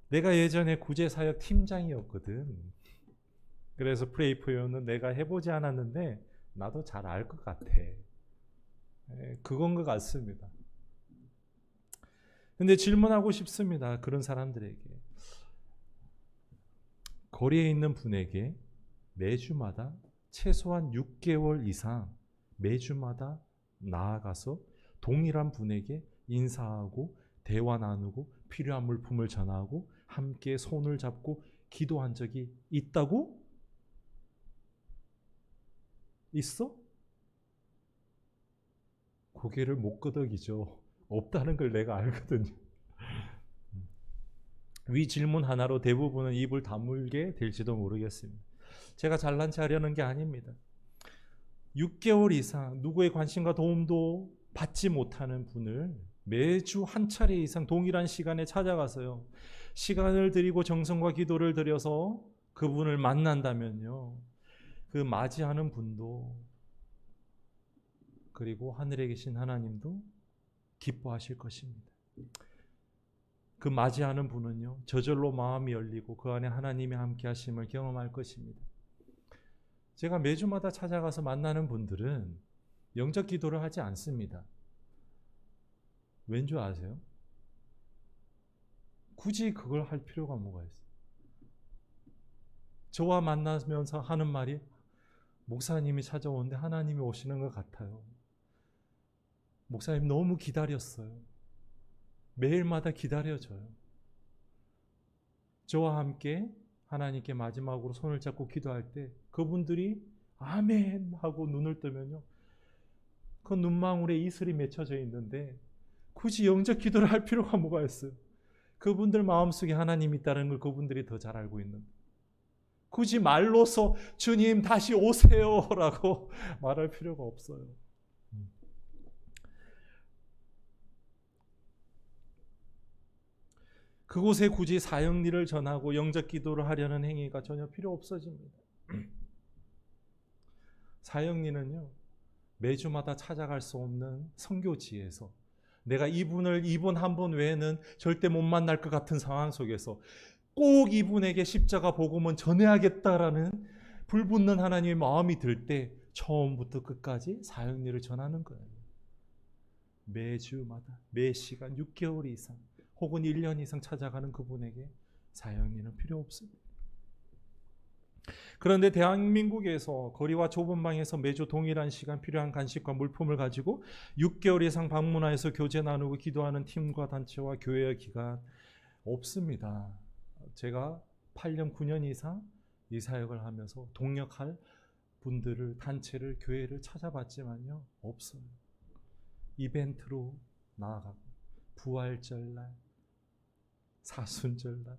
내가 예전에 구제사역 팀장이었거든. 그래서 Pray for You는 내가 해보지 않았는데 나도 잘 알 것 같아. 그건 것 같습니다. 근데 질문하고 싶습니다. 그런 사람들에게. 거리에 있는 분에게 매주마다 최소한 6개월 이상 매주마다 나아가서 동일한 분에게 인사하고 대화 나누고 필요한 물품을 전하고 함께 손을 잡고 기도한 적이 있다고? 있어? 고개를 못 끄덕이죠. 없다는 걸 내가 알거든요. 위 질문 하나로 대부분은 입을 다물게 될지도 모르겠습니다. 제가 잘난 체 하려는 게 아닙니다. 6개월 이상 누구의 관심과 도움도 받지 못하는 분을 매주 한 차례 이상 동일한 시간에 찾아가서요, 시간을 들이고 정성과 기도를 들여서 그분을 만난다면요, 그 맞이하는 분도 그리고 하늘에 계신 하나님도 기뻐하실 것입니다. 그 맞이하는 분은요, 저절로 마음이 열리고 그 안에 하나님의 함께 하심을 경험할 것입니다. 제가 매주마다 찾아가서 만나는 분들은 영적 기도를 하지 않습니다. 왠 줄 아세요? 굳이 그걸 할 필요가 뭐가 있어요? 저와 만나면서 하는 말이 목사님이 찾아오는데 하나님이 오시는 것 같아요. 목사님 너무 기다렸어요. 매일마다 기다려져요. 저와 함께 하나님께 마지막으로 손을 잡고 기도할 때 그분들이 아멘 하고 눈을 뜨면요, 그 눈망울에 이슬이 맺혀져 있는데 굳이 영적 기도를 할 필요가 뭐가 있어요? 그분들 마음속에 하나님이 있다는 걸 그분들이 더 잘 알고 있는데 굳이 말로서 주님 다시 오세요 라고 말할 필요가 없어요. 그곳에 굳이 사형리를 전하고 영적 기도를 하려는 행위가 전혀 필요 없어집니다. 사형리는요, 매주마다 찾아갈 수 없는 선교지에서 내가 이분 한 번 외에는 절대 못 만날 것 같은 상황 속에서 꼭 이분에게 십자가 복음은 전해야겠다라는 불붙는 하나님의 마음이 들 때 처음부터 끝까지 사형리를 전하는 거예요. 매주마다 매 시간 6개월 이상 혹은 1년 이상 찾아가는 그분에게 사형리는 필요 없습니다. 그런데 대한민국에서 거리와 좁은 방에서 매주 동일한 시간 필요한 간식과 물품을 가지고 6개월 이상 방문하여서 교제 나누고 기도하는 팀과 단체와 교회의 기간 없습니다. 제가 8년, 9년 이상 이 사역을 하면서 동역할 분들을, 단체를, 교회를 찾아봤지만요, 없어요. 이벤트로 나아가고 부활절날, 사순절날,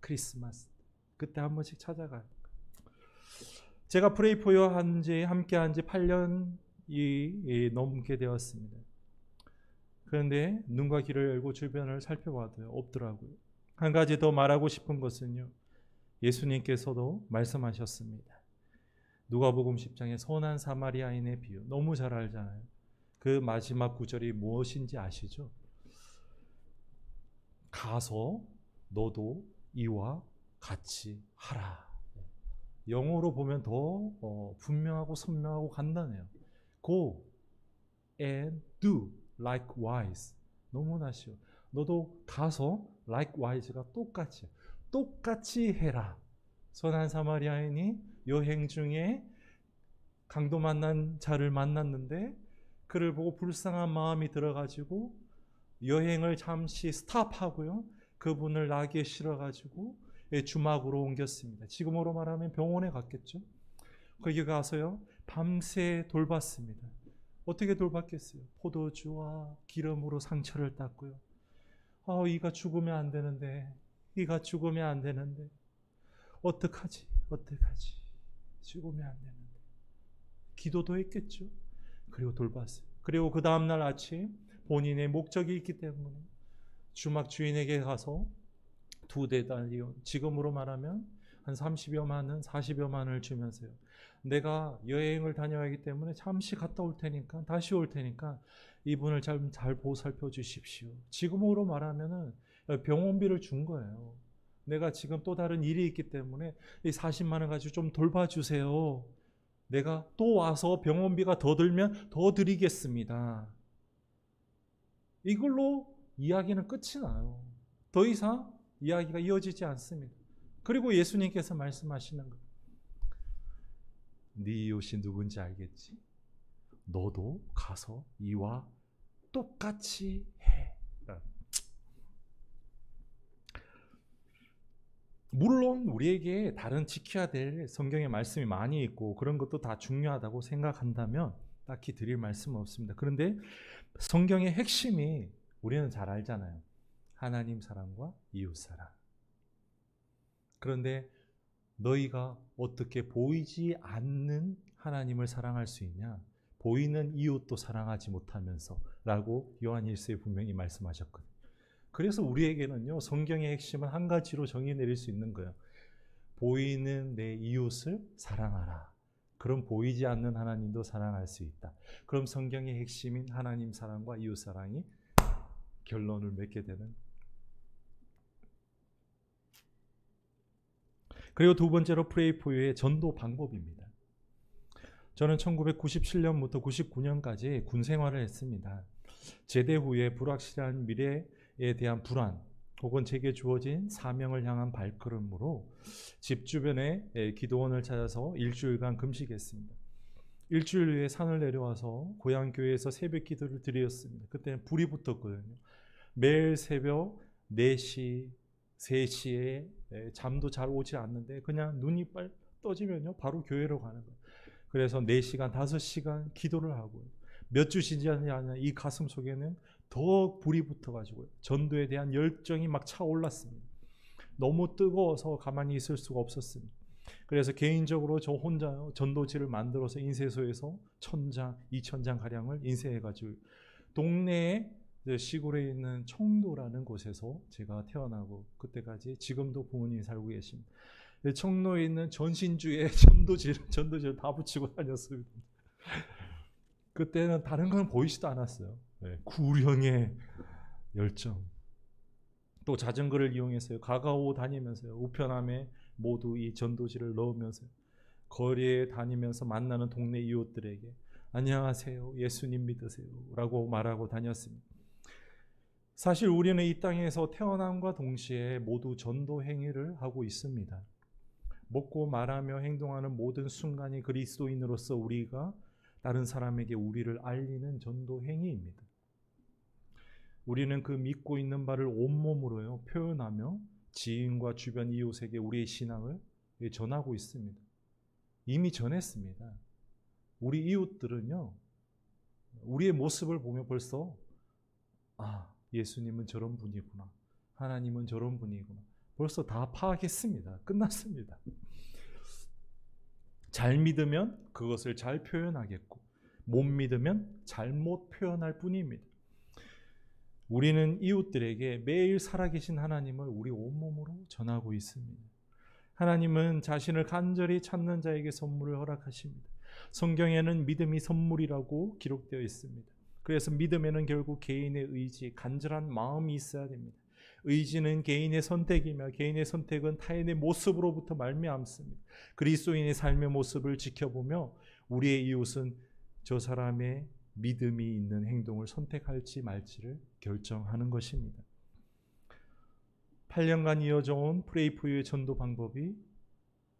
크리스마스, 그때 한 번씩 찾아가요. 제가 프레이포유 함께 한 지 8년이 넘게 되었습니다. 그런데 눈과 귀를 열고 주변을 살펴봐도요, 없더라고요. 한 가지 더 말하고 싶은 것은요, 예수님께서도 말씀하셨습니다. 누가복음 10장의 선한 사마리아인의 비유, 너무 잘 알잖아요. 그 마지막 구절이 무엇인지 아시죠? 가서 너도 이와 같이 하라. 영어로 보면 더 분명하고 선명하고 간단해요. Go and do likewise. 너무나 쉬워. 너도 가서 likewise가 똑같이 해라. 선한 사마리아인이 여행 중에 강도 만난 자를 만났는데 그를 보고 불쌍한 마음이 들어가지고 여행을 잠시 스탑하고요, 그분을 나귀에 실어가지고 주막으로 옮겼습니다. 지금으로 말하면 병원에 갔겠죠. 거기 가서요, 밤새 돌봤습니다. 어떻게 돌봤겠어요? 포도주와 기름으로 상처를 닦고요. 이가 죽으면 안 되는데, 이가 죽으면 안 되는데, 어떡하지? 죽으면 안 되는데. 기도도 했겠죠. 그리고 돌봤어요. 그리고 그 다음날 아침 본인의 목적이 있기 때문에 주막 주인에게 가서 2데나리온, 지금으로 말하면 한 40여만을 주면서요, 내가 여행을 다녀야 하기 때문에 잠시 갔다 올 테니까, 다시 올 테니까 이분을 잘 보살펴 주십시오. 지금으로 말하면은 병원비를 준 거예요. 내가 지금 또 다른 일이 있기 때문에 이 40만 원 가지고 좀 돌봐주세요. 내가 또 와서 병원비가 더 들면 더 드리겠습니다. 이걸로 이야기는 끝이 나요. 더 이상 이야기가 이어지지 않습니다. 그리고 예수님께서 말씀하시는 것, 네 이웃이 누군지 알겠지? 너도 가서 이와 똑같이 해. 물론 우리에게 다른 지켜야 될 성경의 말씀이 많이 있고 그런 것도 다 중요하다고 생각한다면 딱히 드릴 말씀은 없습니다. 그런데 성경의 핵심이 우리는 잘 알잖아요. 하나님 사랑과 이웃 사랑. 그런데 너희가 어떻게 보이지 않는 하나님을 사랑할 수 있냐? 보이는 이웃도 사랑하지 못하면서 라고 요한 1서에 분명히 말씀하셨거든요. 그래서 우리에게는요, 성경의 핵심은 한 가지로 정의 내릴 수 있는 거예요. 보이는 내 이웃을 사랑하라. 그럼 보이지 않는 하나님도 사랑할 수 있다. 그럼 성경의 핵심인 하나님 사랑과 이웃 사랑이 결론을 맺게 되는. 그리고 두 번째로 프레이포유의 전도 방법입니다. 저는 1997년부터 99년까지 군 생활을 했습니다. 제대 후에 불확실한 미래에 대한 불안 혹은 제게 주어진 사명을 향한 발걸음으로 집 주변에 기도원을 찾아서 일주일간 금식했습니다. 일주일 후에 산을 내려와서 고향 교회에서 새벽 기도를 드렸습니다. 그때는 불이 붙었거든요. 매일 새벽 4시, 3시에 잠도 잘 오지 않는데 그냥 눈이 빨 떠지면요 바로 교회로 가는 거예요. 그래서 4시간, 5시간 기도를 하고 몇 주 지나지 않아 이 가슴 속에는 더 불이 붙어가지고 전도에 대한 열정이 막 차올랐습니다. 너무 뜨거워서 가만히 있을 수가 없었습니다. 그래서 개인적으로 저 혼자 전도지를 만들어서 인쇄소에서 1000장, 2000장 가량을 인쇄해가지고 동네에 시골에 있는 청도라는 곳에서 제가 태어나고 그때까지 지금도 부모님이 살고 계십니다. 청도에 있는 전신주에 전도지를 다 붙이고 다녔습니다. 그때는 다른 건 보이지도 않았어요. 구령의 열정. 또 자전거를 이용해서요. 가가오 다니면서요. 우편함에 모두 이 전도지를 넣으면서 거리에 다니면서 만나는 동네 이웃들에게 안녕하세요. 예수님 믿으세요. 라고 말하고 다녔습니다. 사실 우리는 이 땅에서 태어남과 동시에 모두 전도 행위를 하고 있습니다. 먹고 말하며 행동하는 모든 순간이 그리스도인으로서 우리가 다른 사람에게 우리를 알리는 전도 행위입니다. 우리는 그 믿고 있는 바를 온몸으로요 표현하며 지인과 주변 이웃에게 우리의 신앙을 전하고 있습니다. 이미 전했습니다. 우리 이웃들은요 우리의 모습을 보며 벌써 예수님은 저런 분이구나, 하나님은 저런 분이구나, 벌써 다 파악했습니다. 끝났습니다. 잘 믿으면 그것을 잘 표현하겠고 못 믿으면 잘못 표현할 뿐입니다. 우리는 이웃들에게 매일 살아계신 하나님을 우리 온몸으로 전하고 있습니다. 하나님은 자신을 간절히 찾는 자에게 선물을 허락하십니다. 성경에는 믿음이 선물이라고 기록되어 있습니다. 그래서 믿음에는 결국 개인의 의지, 간절한 마음이 있어야 됩니다. 의지는 개인의 선택이며 개인의 선택은 타인의 모습으로부터 말미암습니다. 그리스도인의 삶의 모습을 지켜보며 우리의 이웃은 저 사람의 믿음이 있는 행동을 선택할지 말지를 결정하는 것입니다. 8년간 이어져 온 프레이포유의 전도 방법이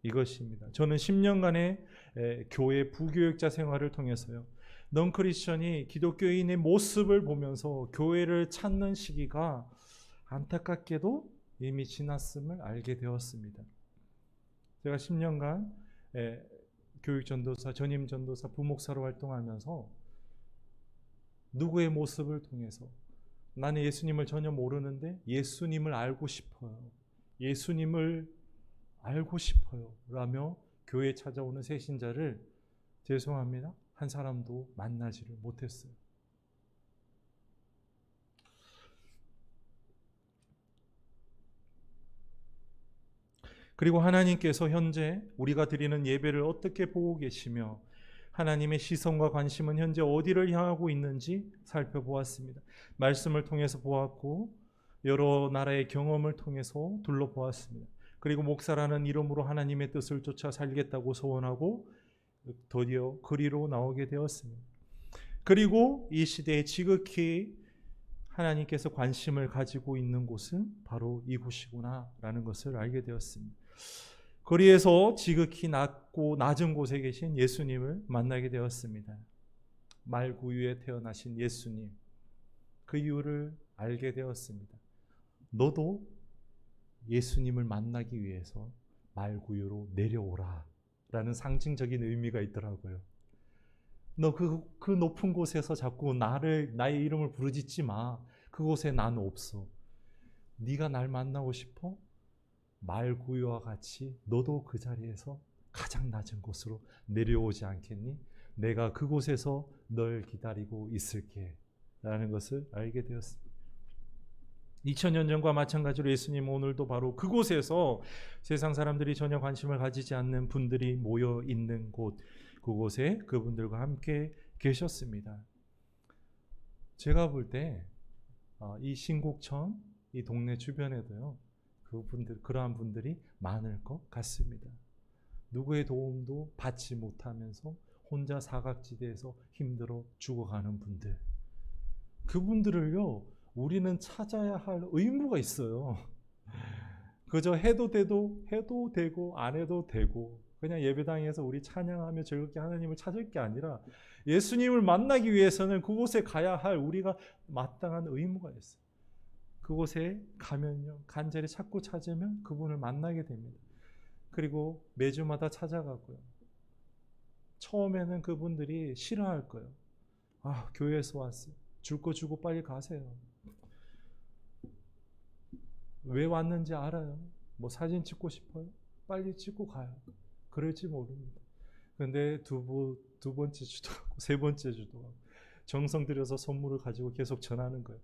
이것입니다. 저는 10년간의 교회 부교육자 생활을 통해서요, 넌크리스천이 기독교인의 모습을 보면서 교회를 찾는 시기가 안타깝게도 이미 지났음을 알게 되었습니다. 제가 10년간 교육전도사, 전임전도사, 부목사로 활동하면서 누구의 모습을 통해서 나는 예수님을 전혀 모르는데 예수님을 알고 싶어요. 예수님을 알고 싶어요. 라며 교회에 찾아오는 새신자를 죄송합니다. 한 사람도 만나지를 못했어요. 그리고 하나님께서 현재 우리가 드리는 예배를 어떻게 보고 계시며 하나님의 시선과 관심은 현재 어디를 향하고 있는지 살펴보았습니다. 말씀을 통해서 보았고 여러 나라의 경험을 통해서 둘러보았습니다. 그리고 목사라는 이름으로 하나님의 뜻을 쫓아 살겠다고 소원하고 드디어 그리로 나오게 되었습니다. 그리고 이 시대에 지극히 하나님께서 관심을 가지고 있는 곳은 바로 이곳이구나 라는 것을 알게 되었습니다. 거리에서 지극히 낮고 낮은 곳에 계신 예수님을 만나게 되었습니다. 말구유에 태어나신 예수님, 그 이유를 알게 되었습니다. 너도 예수님을 만나기 위해서 말구유로 내려오라 라는 상징적인 의미가 있더라고요. 너 그 높은 곳에서 자꾸 나의 이름을 부르짖지 마. 그곳에 난 없어. 네가 날 만나고 싶어? 말구유와 같이 너도 그 자리에서 가장 낮은 곳으로 내려오지 않겠니? 내가 그곳에서 널 기다리고 있을게 라는 것을 알게 되었습니다. 2000년 전과 마찬가지로 예수님은 오늘도 바로 그곳에서 세상 사람들이 전혀 관심을 가지지 않는 분들이 모여 있는 곳, 그곳에 그분들과 함께 계셨습니다. 제가 볼 때 이 신곡천, 이 동네 주변에도요, 그러한 분들이 많을 것 같습니다. 누구의 도움도 받지 못하면서 혼자 사각지대에서 힘들어 죽어가는 분들, 그분들을요 우리는 찾아야 할 의무가 있어요. 그저 해도 되고 안 해도 되고 그냥 예배당에서 우리 찬양하며 즐겁게 하나님을 찾을 게 아니라 예수님을 만나기 위해서는 그곳에 가야 할 우리가 마땅한 의무가 있어요. 그곳에 가면요 간절히 찾고 찾으면 그분을 만나게 됩니다. 그리고 매주마다 찾아가고요. 처음에는 그분들이 싫어할 거예요. 아, 교회에서 왔어요. 줄 거 주고 빨리 가세요. 왜 왔는지 알아요. 뭐 사진 찍고 싶어요? 빨리 찍고 가요. 그럴지 모릅니다. 근데 두 번째 주도 하고 세 번째 주도 하고 정성 들여서 선물을 가지고 계속 전하는 거예요.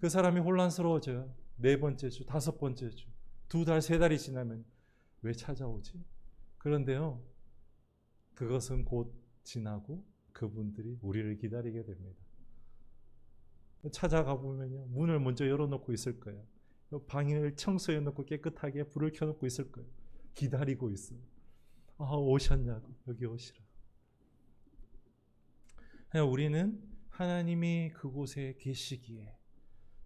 그 사람이 혼란스러워져요. 네 번째 주, 다섯 번째 주, 2달, 3달이 지나면 왜 찾아오지? 그런데요, 그것은 곧 지나고 그분들이 우리를 기다리게 됩니다. 찾아가 보면요, 문을 먼저 열어놓고 있을 거예요. 방을 청소해 놓고 깨끗하게 불을 켜놓고 있을 거예요. 기다리고 있어요. 아, 오셨냐고, 여기 오시라. 우리는 하나님이 그곳에 계시기에,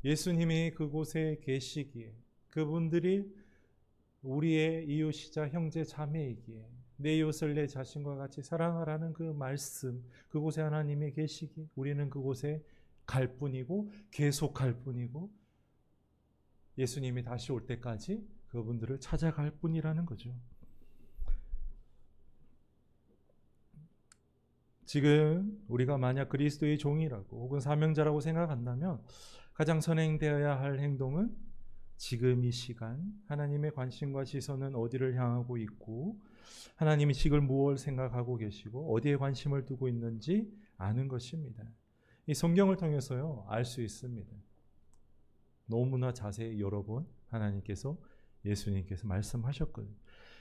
예수님이 그곳에 계시기에, 그분들이 우리의 이웃이자 형제 자매이기에 내 이웃을 내 자신과 같이 사랑하라는 그 말씀, 그곳에 하나님이 계시기에 우리는 그곳에 갈 뿐이고 계속 갈 뿐이고 예수님이 다시 올 때까지 그분들을 찾아갈 뿐이라는 거죠. 지금 우리가 만약 그리스도의 종이라고 혹은 사명자라고 생각한다면 가장 선행되어야 할 행동은 지금 이 시간 하나님의 관심과 시선은 어디를 향하고 있고 하나님이 지금 무엇을 생각하고 계시고 어디에 관심을 두고 있는지 아는 것입니다. 이 성경을 통해서요 알 수 있습니다. 너무나 자세히 여러 번 하나님께서 예수님께서 말씀하셨거든요.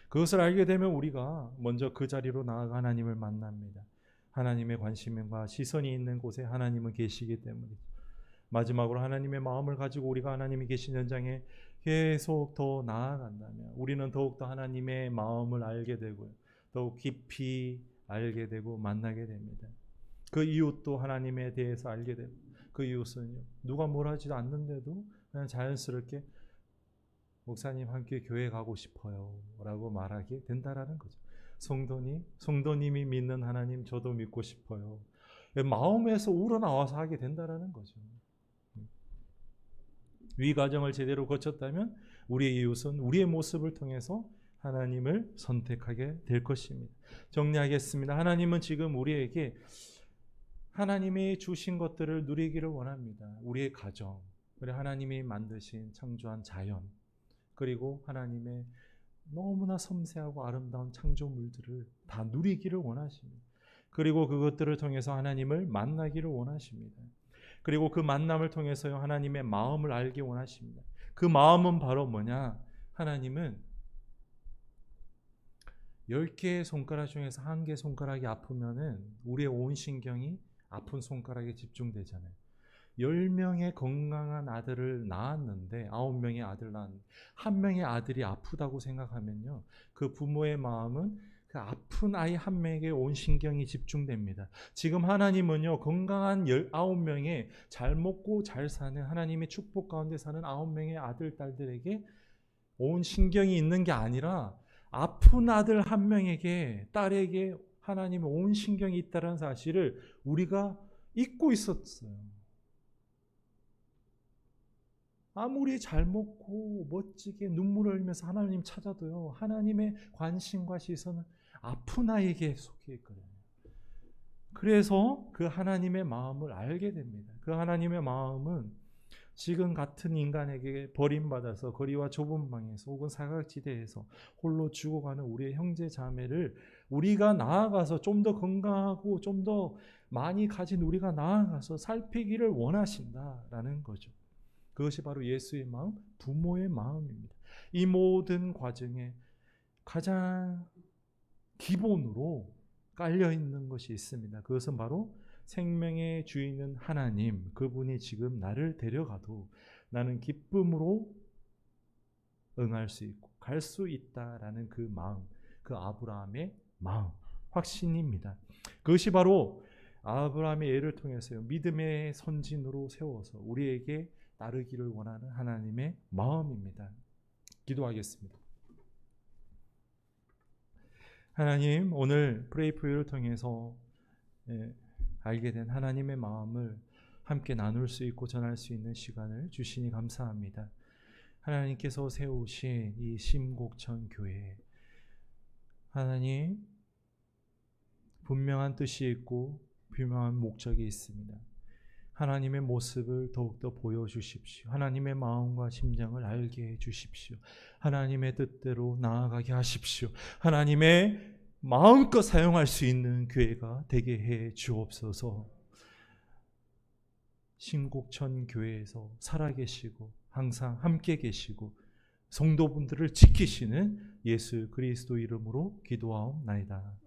그것을 알게 되면 우리가 먼저 그 자리로 나아가 하나님을 만납니다. 하나님의 관심과 시선이 있는 곳에 하나님은 계시기 때문이죠. 마지막으로 하나님의 마음을 가지고 우리가 하나님이 계신 현장에 계속 더 나아간다면 우리는 더욱더 하나님의 마음을 알게 되고요. 더욱 깊이 알게 되고 만나게 됩니다. 그 이웃도 하나님에 대해서 알게 되고 그 이웃은요. 누가 뭘 하지도 않는데도 그냥 자연스럽게 목사님 함께 교회 가고 싶어요 라고 말하게 된다라는 거죠. 성도님이 믿는 하나님 저도 믿고 싶어요. 마음에서 우러나와서 하게 된다라는 거죠. 위 과정을 제대로 거쳤다면 우리의 이웃은 우리의 모습을 통해서 하나님을 선택하게 될 것입니다. 정리하겠습니다. 하나님은 지금 우리에게 하나님이 주신 것들을 누리기를 원합니다. 우리의 가정, 그리고 하나님이 만드신 창조한 자연, 그리고 하나님의 너무나 섬세하고 아름다운 창조물들을 다 누리기를 원하십니다. 그리고 그것들을 통해서 하나님을 만나기를 원하십니다. 그리고 그 만남을 통해서 하나님의 마음을 알기 원하십니다. 그 마음은 바로 뭐냐? 하나님은 10개의 손가락 중에서 1개 손가락이 아프면은 우리의 온 신경이 아픈 손가락에 집중되잖아요. 10명의 건강한 아들을 낳았는데 9명의 아들 낳았는데 1명의 아들이 아프다고 생각하면요. 그 부모의 마음은 그 아픈 아이 1명에게 온 신경이 집중됩니다. 지금 하나님은요. 건강한 19명의 잘 먹고 잘 사는 하나님의 축복 가운데 사는 9명의 아들, 딸들에게 온 신경이 있는 게 아니라 아픈 아들 1명에게, 딸에게 하나님의 온 신경이 있다는 사실을 우리가 잊고 있었어요. 아무리 잘 먹고 멋지게 눈물을 흘리면서 하나님 찾아도요. 하나님의 관심과 시선은 아픈 아이에게 속해 있거든요. 그래서 그 하나님의 마음을 알게 됩니다. 그 하나님의 마음은 지금 같은 인간에게 버림받아서 거리와 좁은 방에서 혹은 사각지대에서 홀로 죽어가는 우리의 형제 자매를 우리가 나아가서 좀 더 건강하고 좀 더 많이 가진 우리가 나아가서 살피기를 원하신다라는 거죠. 그것이 바로 예수의 마음, 부모의 마음입니다. 이 모든 과정에 가장 기본으로 깔려 있는 것이 있습니다. 그것은 바로 생명의 주인은 하나님, 그분이 지금 나를 데려가도 나는 기쁨으로 응할 수 있고 갈 수 있다라는 그 마음, 그 아브라함의 마음, 확신입니다. 그것이 바로 아브라함의 예를 통해서요, 믿음의 선진으로 세워서 우리에게 따르기를 원하는 하나님의 마음입니다. 기도하겠습니다. 하나님, 오늘 프레이 포 유를 통해서 알게 된 하나님의 마음을 함께 나눌 수 있고 전할 수 있는 시간을 주시니 감사합니다. 하나님께서 세우신 이 심곡천 교회, 하나님 분명한 뜻이 있고 분명한 목적이 있습니다. 하나님의 모습을 더욱더 보여주십시오. 하나님의 마음과 심장을 알게 해주십시오. 하나님의 뜻대로 나아가게 하십시오. 하나님의 마음껏 사용할 수 있는 교회가 되게 해 주옵소서. 신곡천 교회에서 살아계시고 항상 함께 계시고 성도분들을 지키시는 예수 그리스도 이름으로 기도하옵나이다.